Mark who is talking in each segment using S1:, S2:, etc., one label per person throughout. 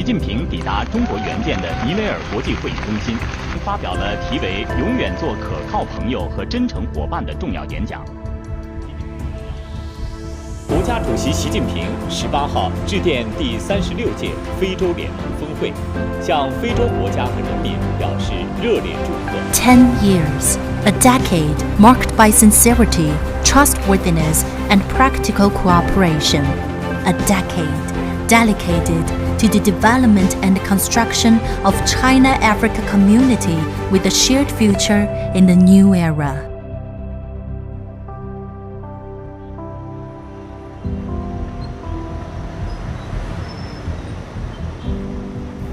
S1: 习近平抵达中国援建的尼雷尔国际会议中心，发表了题为“永远做可靠朋友和真诚伙伴”的重要演讲。国家主席习近平18号致电第36届非洲联盟峰会，向非洲国家和人民表示热烈祝贺。
S2: 10 years, a decade marked by sincerity, trustworthiness, and practical cooperation. A decade dedicated to the development and construction of China-Africa community with a shared future in the new era.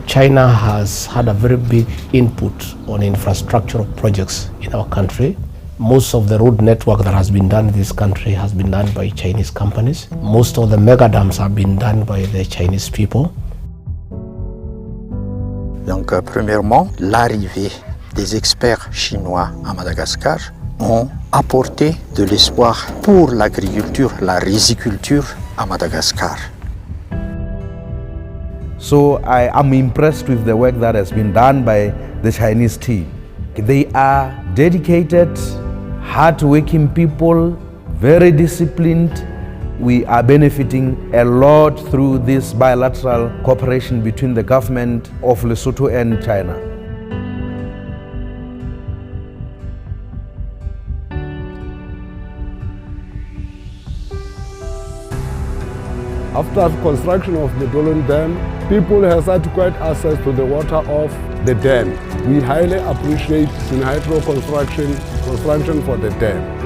S3: China has had a very big input on infrastructural projects in our country. Most of the road network that has been done in this country has been done by Chinese companies. Most of the mega dams have been done by the Chinese people.
S4: Donc, premièrement, l'arrivée des experts chinois à Madagascar ont apporté de l'espoir pour l'agriculture, la riziculture à Madagascar.
S5: So I am impressed with the work that has been done by the Chinese team. They are dedicated, hard-working people, very disciplined. We are benefiting a lot through this bilateral cooperation between the government of Lesotho and China.
S6: After the construction of the Dolan Dam, people have had quite access to the water of the dam. We highly appreciate Sinhydro construction for the dam.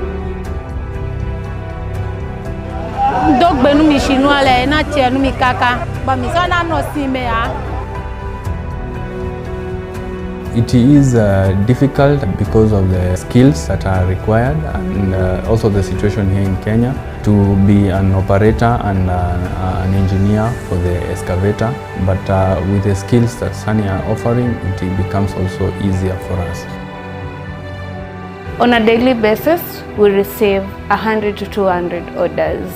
S7: It is difficult because of the skills that are required and also the situation here in Kenya to be an operator and an engineer for the excavator. But with the skills that Sani are offering, it becomes also easier for us.
S8: On a daily basis, we receive 100 to 200 orders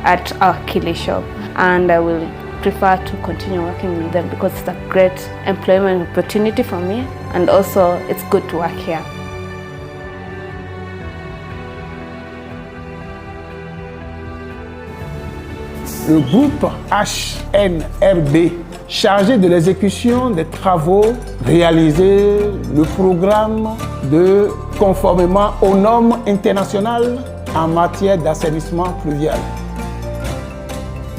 S8: at our Kili shop, and I will prefer to continue working with them because it's a great employment opportunity for me, and also it's good to work here.
S9: Le groupe HNRB, chargé de l'exécution des travaux réalisés, le programme de conformément aux normes internationales en matière d'assainissement pluvial.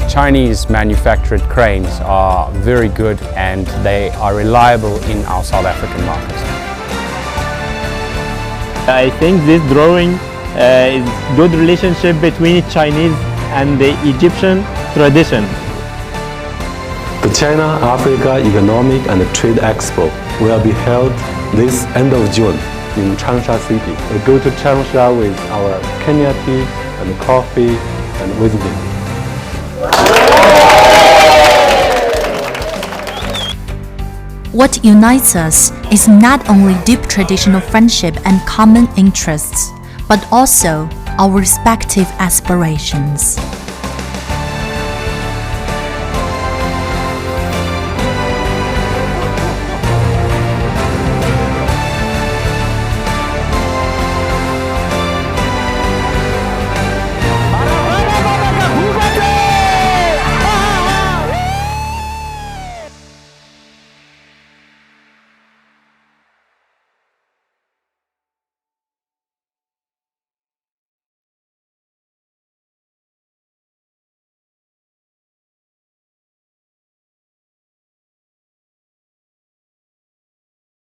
S10: Chinese manufactured cranes are very good and they are reliable in our South African markets.
S11: I think this drawing is good relationship between Chinese and the Egyptian tradition.
S12: The China-Africa Economic and Trade Expo will be held this end of June in Changsha City. We go to Changsha with our Kenya tea and coffee and visiting.
S2: What unites us is not only deep traditional friendship and common interests, but also our respective aspirations.